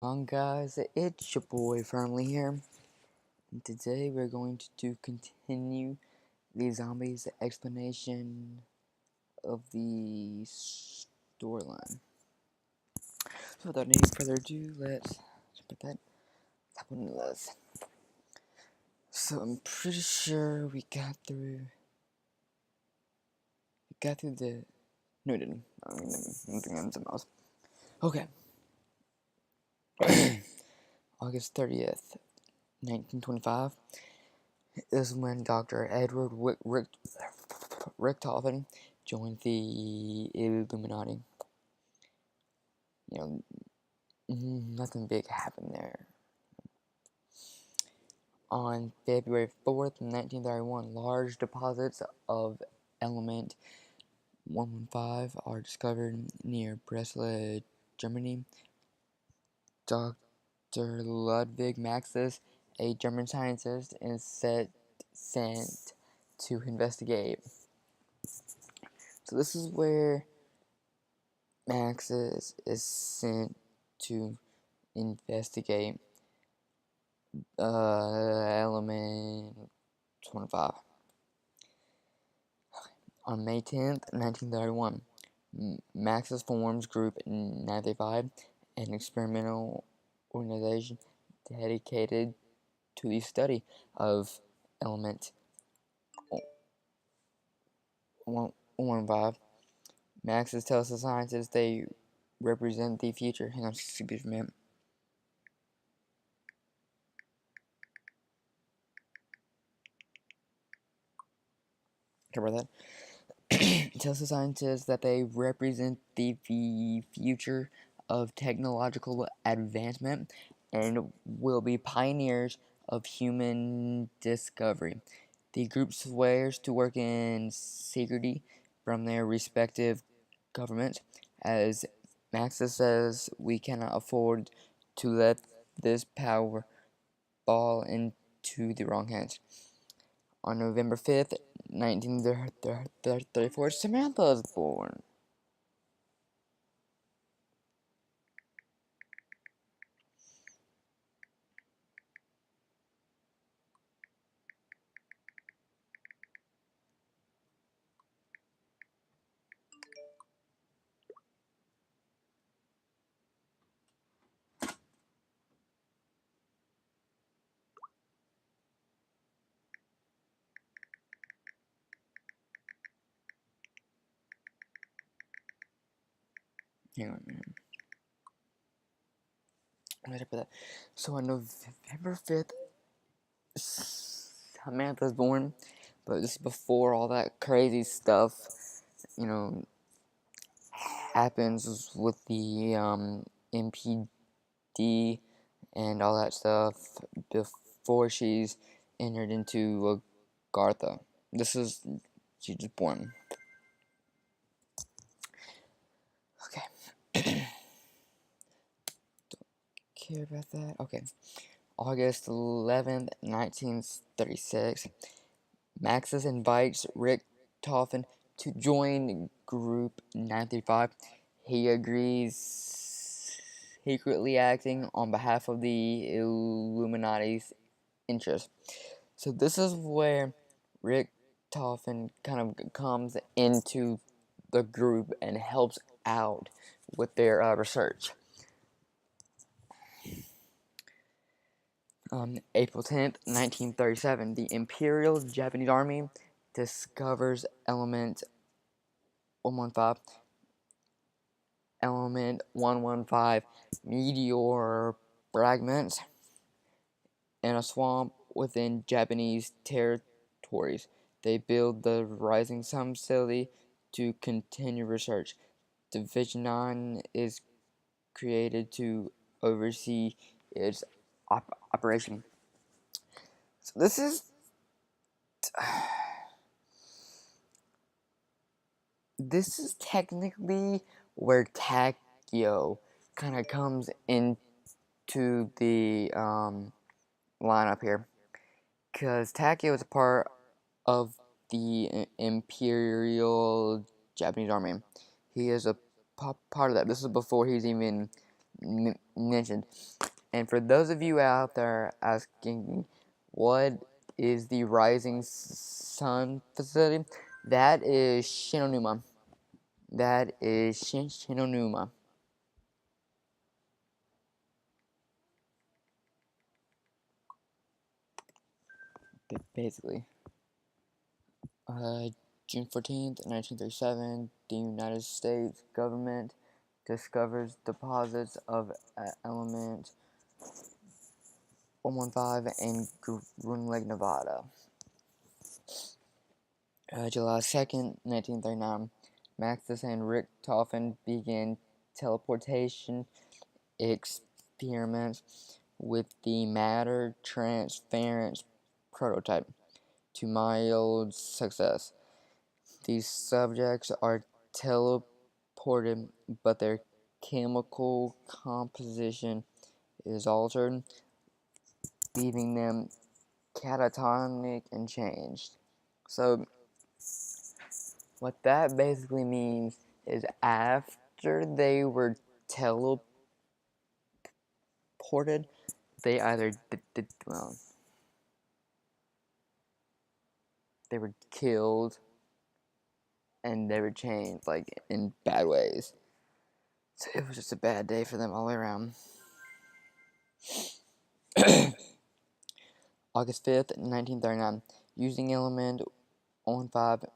On guys, it's your boy Firmly here, and today we're going to continue the zombies explanation of the storyline. So without any further ado, let's put that top on the list. So I'm pretty sure we got through the no we didn't. I mean, I'm thinking of something else. Okay. August 30th, 1925 is when Dr. Edward Richtofen joined the Illuminati. You know, nothing big happened there. On February 4th, 1931, large deposits of element 115 are discovered near Breslau, Germany. Dr. Ludwig Maxis, a German scientist, is sent to investigate. So this is where Maxis is sent to investigate element 25. On May 10th, 1931, Maxis forms Group 95, an experimental organization dedicated to the study of element 115. Maxis tells the scientists they represent the future. Hang on, excuse me. Sorry about that. Tells the scientists that they represent the future of technological advancement and will be pioneers of human discovery. The group swears to work in secrecy from their respective governments. As Maxis says, we cannot afford to let this power fall into the wrong hands. On November 5th, 1934, Samantha is born. Hang on a minute. Right after that. So on November 5th, Samantha's born, but this is before all that crazy stuff, happens with the MPD and all that stuff before she's entered into Gartha. She's just born. Okay. Care about that? Okay. August 11th, 1936. Maxis invites Richtofen to join Group 95. He agrees, secretly acting on behalf of the Illuminati's interests. So this is where Richtofen kind of comes into the group and helps out with their research. April 10th, 1937, the Imperial Japanese Army discovers element 115, meteor fragments in a swamp within Japanese territories. They build the Rising Sun facility to continue research. Division 9 is created to oversee its operation. So this is technically where Takeo kind of comes into the lineup here, because Takeo is a part of the Imperial Japanese Army. He is a part of that. This is before he's even mentioned. And for those of you out there asking, what is the Rising Sun facility? That is Shinonuma. That is Shinonuma. Basically. June 14th, 1937, the United States government discovers deposits of element 115 in Groom Lake, Nevada. July 2nd, 1939, Maxis and Richtofen began teleportation experiments with the matter transference prototype to mild success. These subjects are teleported, but their chemical composition is altered, leaving them catatonic and changed. So, what that basically means is after they were teleported, they either well, they were killed and they were changed, like, in bad ways. So it was just a bad day for them all the way around. August 5th, 1939, using element 15,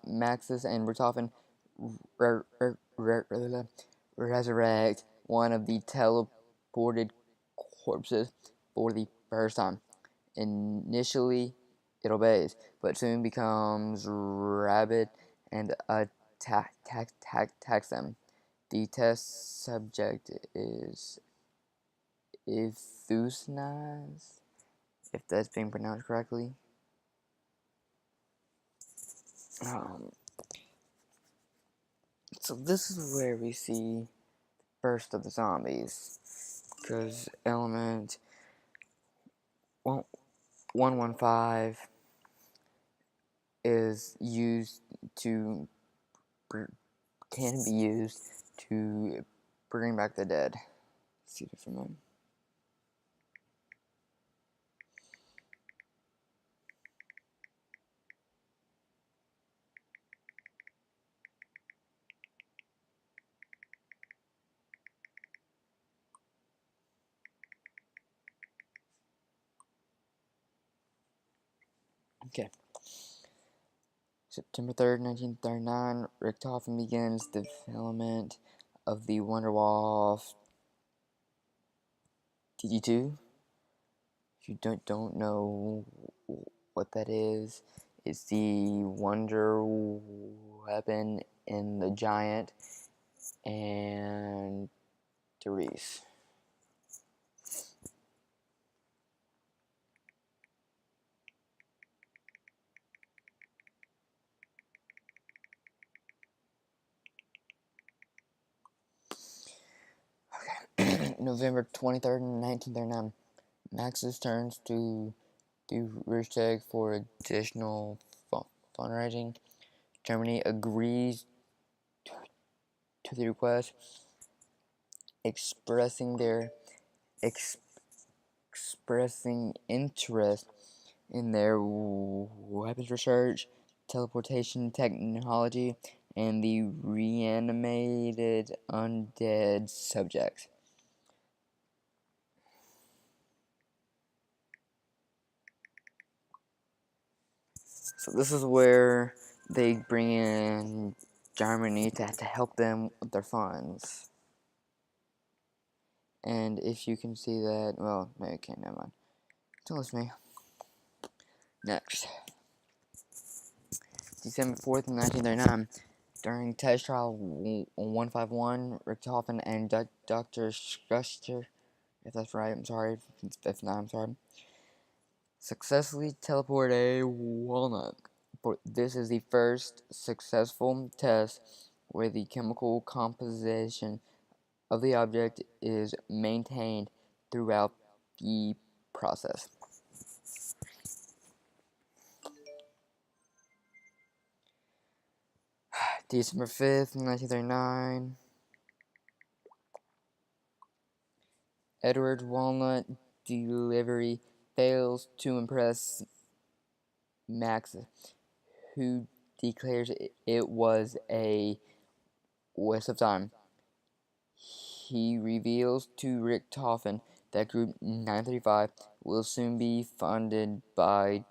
Maxis and Richtofen resurrect one of the teleported corpses for the first time. Initially, it obeys, but soon becomes rabid and attacks them. The test subject is Euthanasia, if that's being pronounced correctly. So this is where we see first of the zombies, because element 115 is used to can be used to bring back the dead. Let's see this one. Okay. September 3rd, 1939, Richtofen begins development of the Wunderwaffe TG2. If you don't know what that is, it's the wonder weapon in the Giant and Therese. Okay. November 23rd, 1939. Maxis turns to the Reichstag for additional fundraising. Germany agrees to the request, expressing their expressing interest in their weapons research, teleportation technology, and the reanimated undead subjects. So this is where they bring in Germany to help them with their funds. And if you can see that, well, no, you can't, never mind. Don't listen to me. Next. December 4th, 1939. During test trial 151, Richtofen and Dr. Schuster, if that's right, I'm sorry. If not, I'm sorry, successfully teleported a walnut. This is the first successful test where the chemical composition of the object is maintained throughout the process. December 5th, 1939. Edward Walnut delivery fails to impress Max, who declares it was a waste of time. He reveals to Richtofen that Group 935 will soon be funded by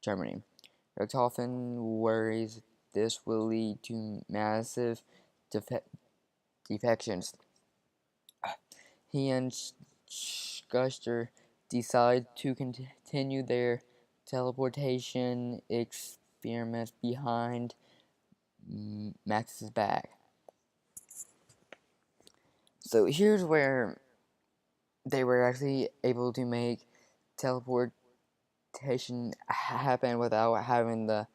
Germany. Richtofen worries this will lead to massive defections. He and Schuster decide to continue their teleportation experiments behind Max's back. So here's where they were actually able to make teleportation happen without having the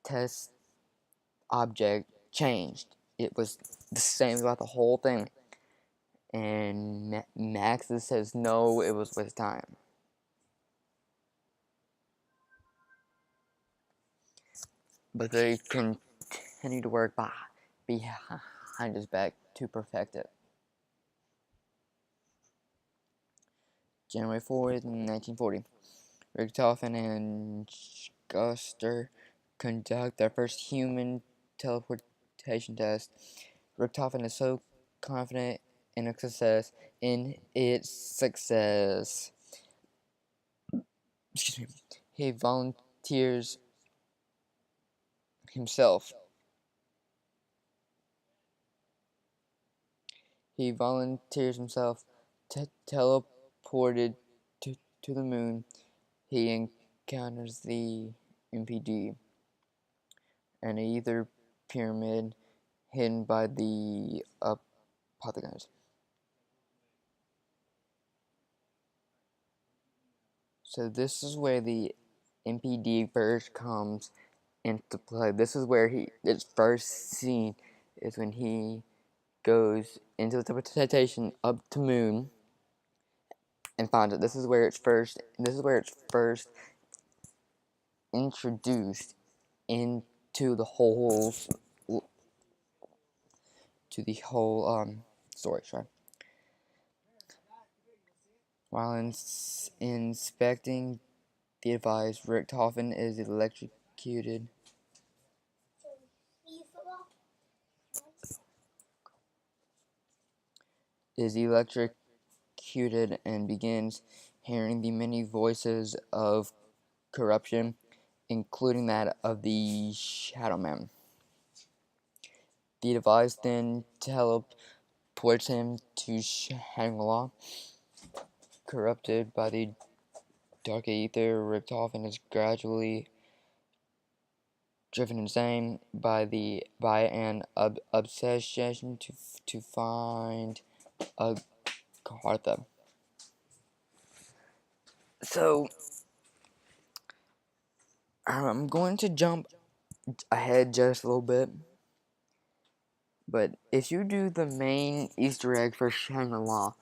test object changed. It was the same throughout the whole thing. And Max says no, it was with time. But they continue to work behind his back to perfect it. January 4th, 1940. Richtofen and Schuster conduct their first human teleportation test. Richtofen is so confident in its success. Excuse me. He volunteers himself. Teleported to the moon. He encounters the MPD, an ether pyramid hidden by the apothecars. So this is where the MPD first comes into play. This is where it's first seen, is when he goes into the teleportation up to moon and finds it. This is where it's first introduced into the whole story. Sorry. While inspecting the device, Richtofen is electrocuted. And begins hearing the many voices of corruption, including that of the Shadow Man. The device then teleports him to Shangri-La. Corrupted by the dark ether, Richtofen is gradually driven insane by an obsession to find Agartha. So I'm going to jump ahead just a little bit, but if you do the main Easter egg for Shangri-La,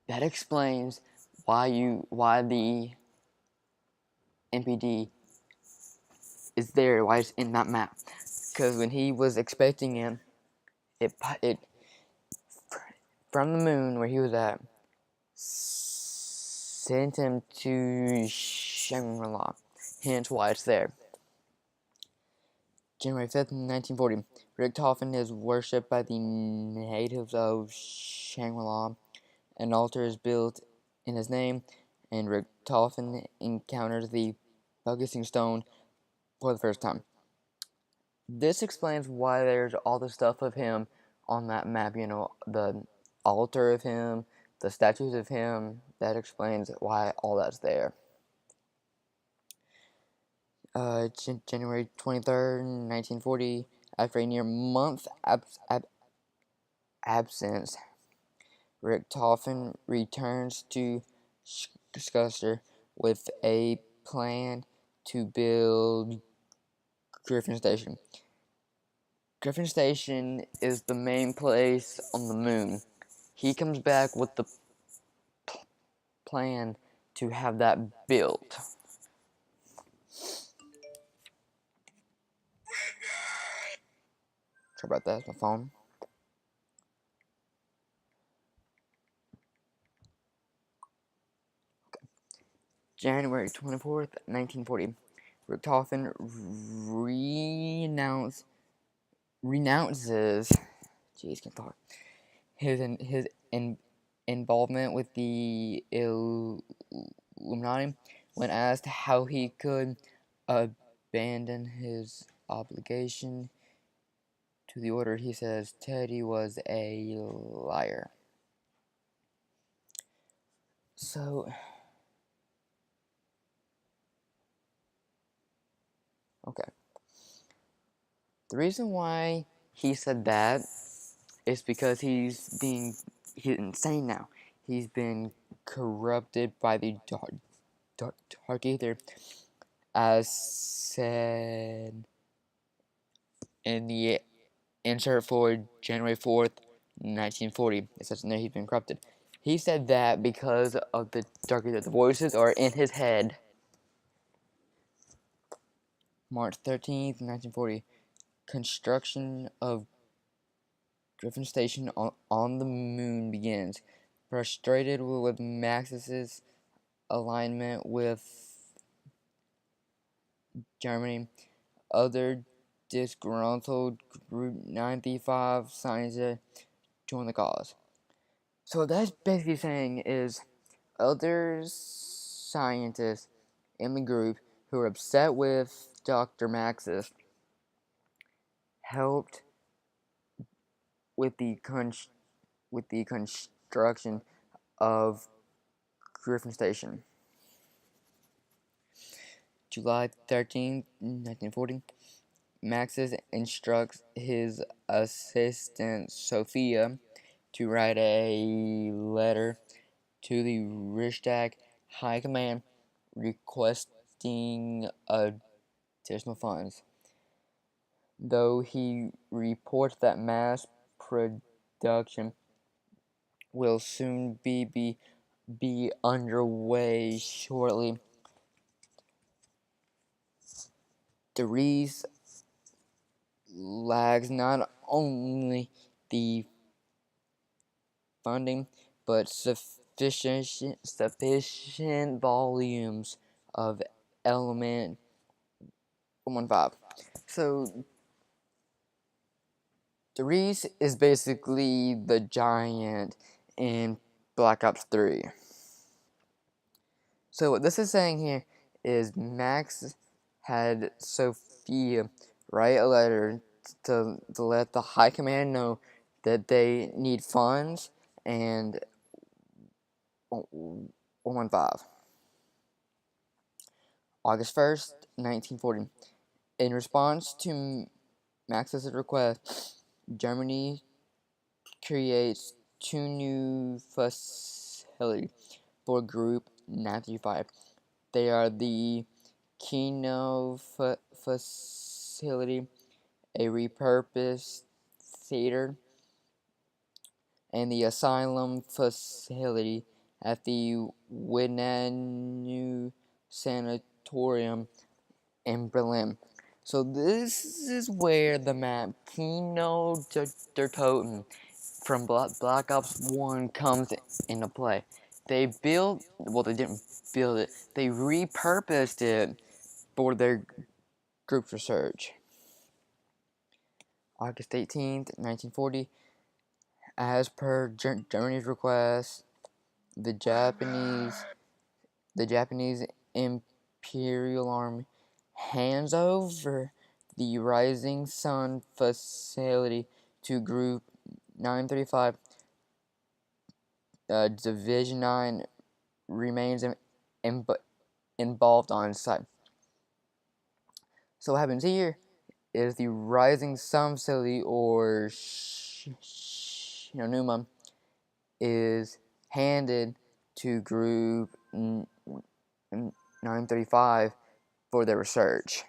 that explains why the MPD is there, why it's in that map. Because when he was expecting it from the moon where he was at, sent him to Shangri-La. Hence why it's there. January 5th, 1940. Richtofen is worshipped by the natives of Shangri-La. An altar is built in his name, and Richtofen encounters the Focusing Stone for the first time. This explains why there's all the stuff of him on that map, the altar of him, the statues of him. That explains why all that's there. January 23rd, 1940, after a near month absence, Richtofen returns to Schuster with a plan to build Griffin Station. Griffin Station is the main place on the moon. He comes back with the plan to have that built. Sorry about that, it's my phone. January 24th, 1940, Richtofen renounces jeez, can't talk, his involvement with the Illuminati. When asked how he could abandon his obligation to the order, he says Teddy was a liar. So, okay. The reason why he said that is because he's insane now. He's been corrupted by the Dark Ether, as said in the insert for January 4th, 1940. It says in there he's been corrupted. He said that because of the Dark Ether. The voices are in his head. March 13th, 1940. Construction of Griffin Station on the moon begins. Frustrated with Max's alignment with Germany, other disgruntled Group 95 scientists join the cause. So what that's basically saying is other scientists in the group who are upset with Dr. Maxis helped with the construction of Griffin Station. July 13th, 1940, Maxis instructs his assistant Sophia to write a letter to the Reichstag High Command requesting additional funds. Though he reports that mass production will soon be underway shortly, Dries lags not only the funding but sufficient volumes of element 115. So Dries is basically the giant in Black Ops 3. So what this is saying here is Max had Sophia write a letter to let the High Command know that they need funds and 115. August 1st, 1940. In response to Max's request, Germany creates two new facilities for Group 95. They are the Kino facility, a repurposed theater, and the asylum facility at the Winnanu Sanatorium in Berlin. So this is where the map Kino der Toten from Black Ops 1 comes into play. They didn't build it, they repurposed it for their group's research. August 18th, 1940, as per Germany's request, the Japanese Imperial Army hands over the Rising Sun facility to Group 935. Division 9 remains involved on site. So what happens here is the Rising Sun facility, or Numa, is handed to Group 935 for their research.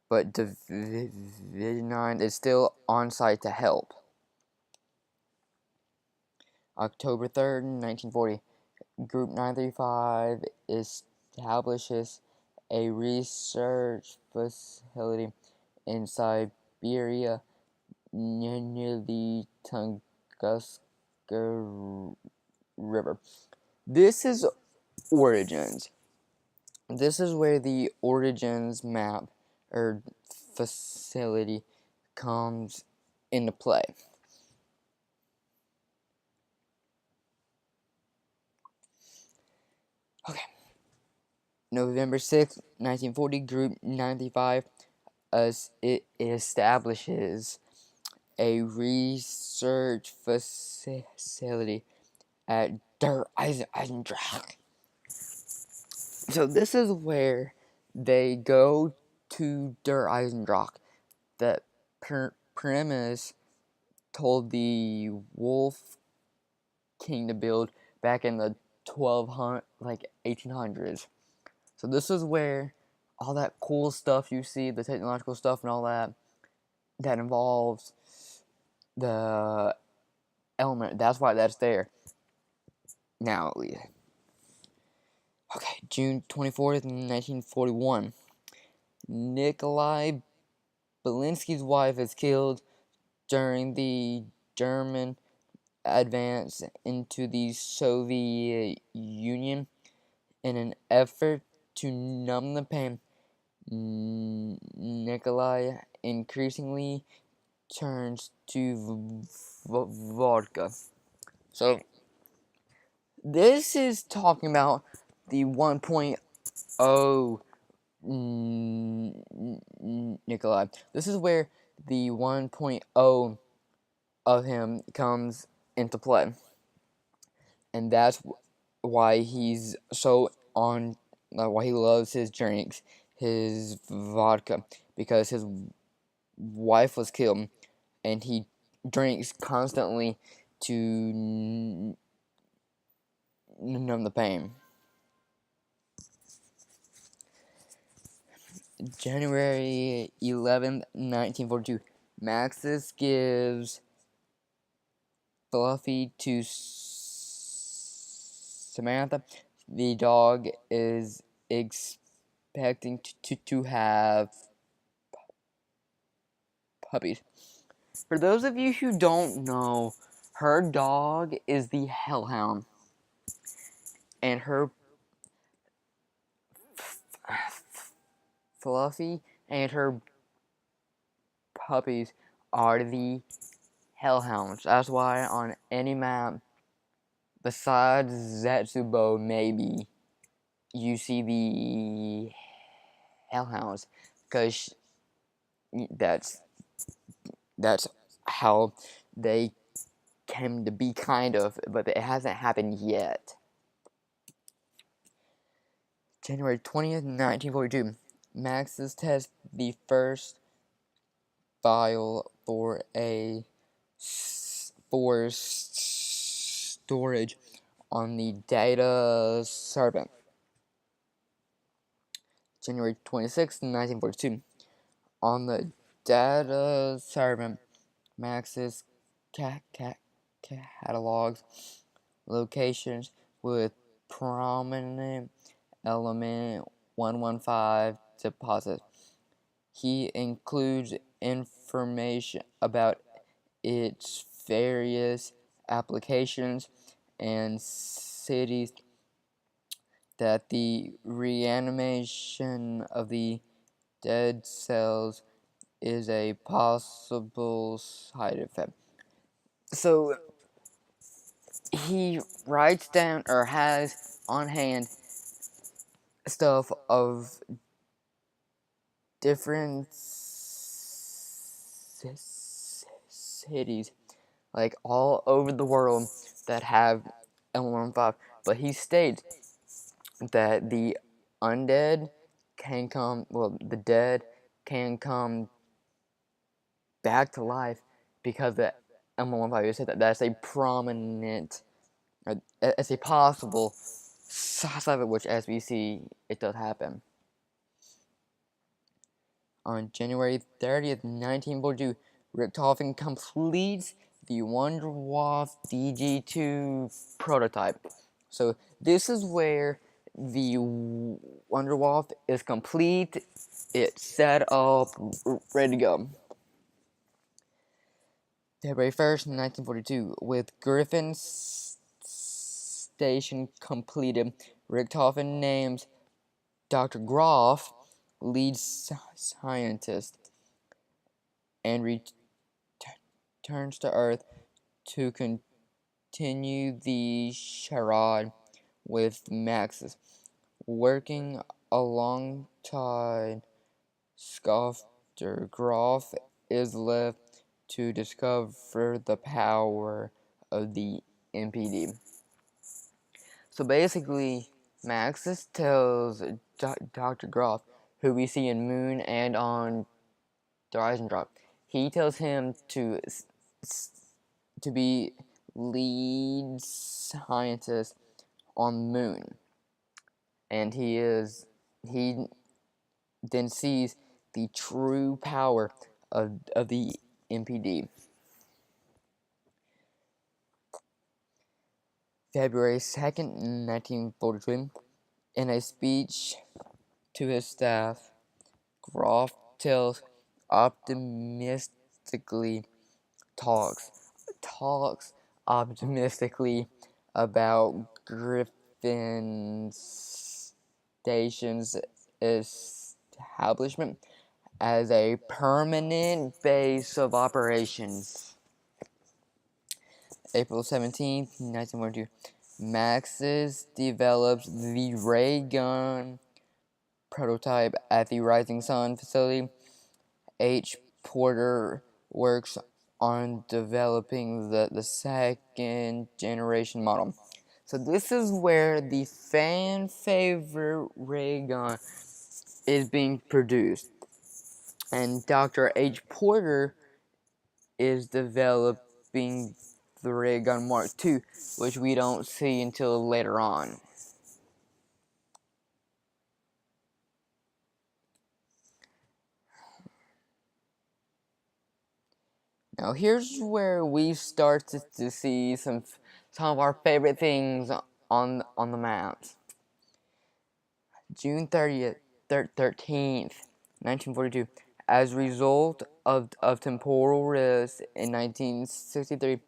But Division 9 is still on site to help. October 3rd, 1940, Group 935 establishes a research facility in Siberia near the Tunguska River. This is Origins. This is where the Origins map or facility comes into play. Okay. November 6th, 1940, Group 95, as it establishes a research facility at Der Eisendrache. So this is where they go to Der Eisendrache. That premise told the Wolf King to build back in the 1800s. So this is where all that cool stuff you see, the technological stuff and all that involves the element. That's why that's there. Now, okay, June 24th, 1941. Nikolai Belinsky's wife is killed during the German advance into the Soviet Union. In an effort to numb the pain, Nikolai increasingly turns to vodka. So, this is talking about the 1.0 Nikolai. This is where the 1.0 of him comes into play. And that's why he's so on, why he loves his drinks, his vodka, because his wife was killed, and he drinks constantly to numb the pain. January 11th, 1942. Maxis gives Fluffy to Samantha. The dog is expecting to have puppies. For those of you who don't know, her dog is the Hellhound. And her Fluffy and her puppies are the Hellhounds. That's why on any map besides Zetsubo, maybe, you see the Hellhounds, because that's how they came to be, kind of, but it hasn't happened yet. January 20th, 1942. Maxis tests the first file for storage on the data servant. January 26th, 1942. On the data servant, Maxis catalogs locations with prominent element 115 deposit. He includes information about its various applications and cities, that the reanimation of the dead cells is a possible side effect. So he writes down, or has on hand, stuff of different cities, like all over the world, that have L115. But he states that the undead can come, well, the dead can come back to life because the M115 said that that's a prominent, it's a possible side of it, which, as we see, it does happen. On January 30th, 1942, Richthofen completes the Wunderwaffe DG2 prototype. So this is where the Wunderwaffe is complete, it's set up, ready to go. February 1st, 1942, with Griffin station completed, Richtofen names Dr. Groff lead scientist and returns to Earth to continue the charade with Maxis, working alongside Dr. Groff is left to discover the power of the MPD. So basically, Maxis tells Dr. Groff, who we see in Moon and on the Rising Drop, he tells him to be lead scientist on Moon, and he then sees the true power of the MPD. February 2nd, 1943, in a speech to his staff, Groff tells optimistically talks optimistically about Griffin Station's establishment as a permanent base of operations. April 17th, 1942, Maxis develops the ray gun prototype at the Rising Sun facility. H. Porter works on developing the second generation model. So this is where the fan favorite ray gun is being produced. And Dr. H. Porter is developing the ray gun Mark II, which we don't see until later on. Now here's where we start to see some of our favorite things on the maps. June 13th, 1942. As a result of temporal rifts in 1963,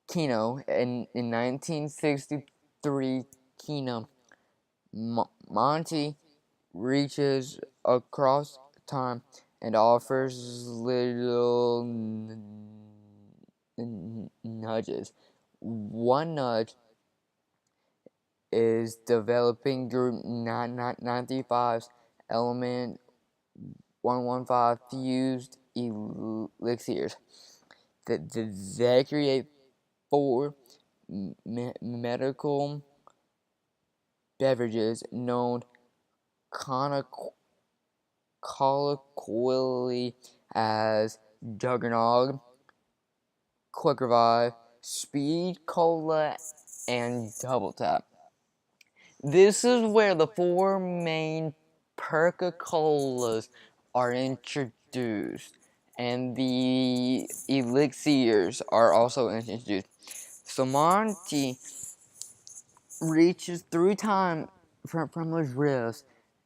Kino, in 1963, Kino, Monty reaches across time and offers little nudges. One nudge is developing Group 995's element 115 fused elixirs. They create 4 medical beverages known colloquially as Juggernog, Quick Revive, Speed Cola, and Double Tap. This is where the 4 main Perca-Colas are introduced, and the elixirs are also introduced. So Monty reaches through time from those rifts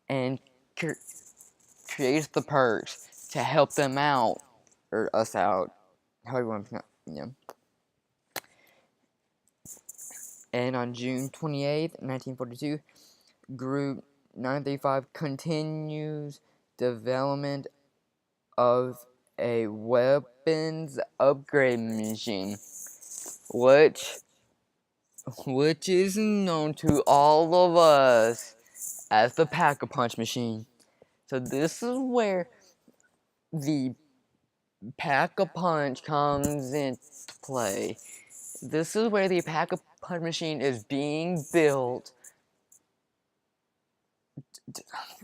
and creates the perks to help them out, or us out, however you want to, And on June 28th, 1942, Group 935 continues development of a weapons upgrade machine, which is known to all of us as the Pack-a-Punch machine. So this is where the Pack-a-Punch comes into play. This is where the Pack-a-Punch machine is being built.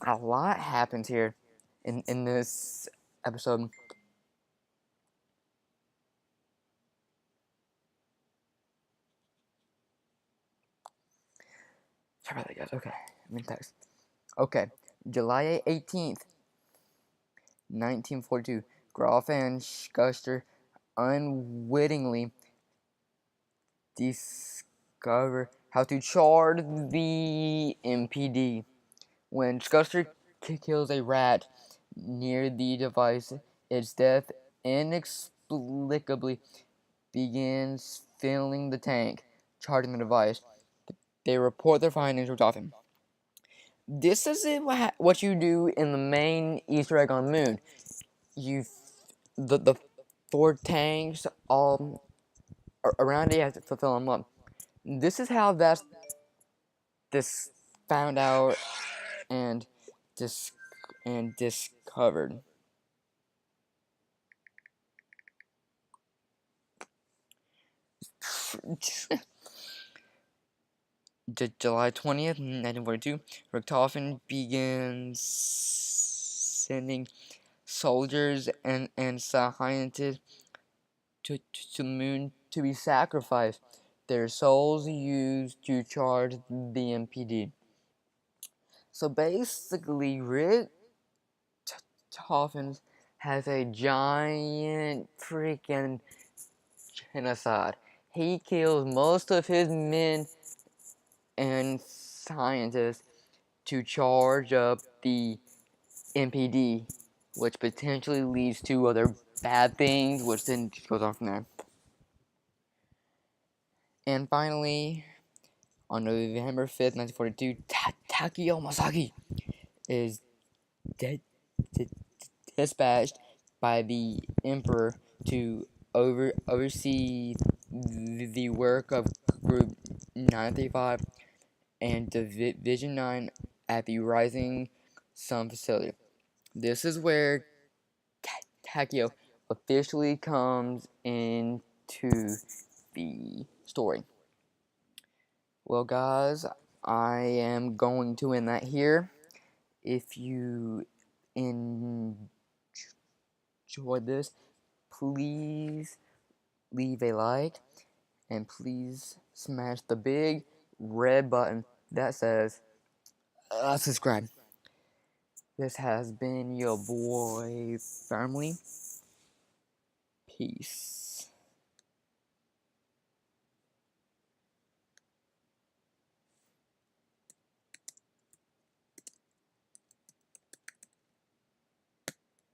A lot happens here in this episode. Sorry about that, guys. Okay, I'm in text. Okay, July 18th, 1942. Groff and Schuster unwittingly discover how to charge the MPD. When Schuster kills a rat near the device, its death inexplicably begins filling the tank. charging the device. They report their findings to Dolphin. This is what you do in the main Easter egg on the moon. You, the 4 tanks all around it, you have to fulfill them up. This is how this found out and discovered. July 20th, 1942, Richtofen begins sending soldiers and scientists to the moon to be sacrificed. Their souls used to charge the MPD. So basically, Richtofen has a giant freaking genocide. He kills most of his men and scientists to charge up the MPD, which potentially leads to other bad things, which then goes on from there. And finally, on November 5th, 1942, Takeo Masaki is dispatched by the Emperor to oversee the work of Group 935 and Division 9 at the Rising Sun facility. This is where Takeo officially comes into the story. Well, guys, I am going to end that here. If you enjoyed this, please leave a like and please smash the big red button that says subscribe. This has been your boy Family. Peace.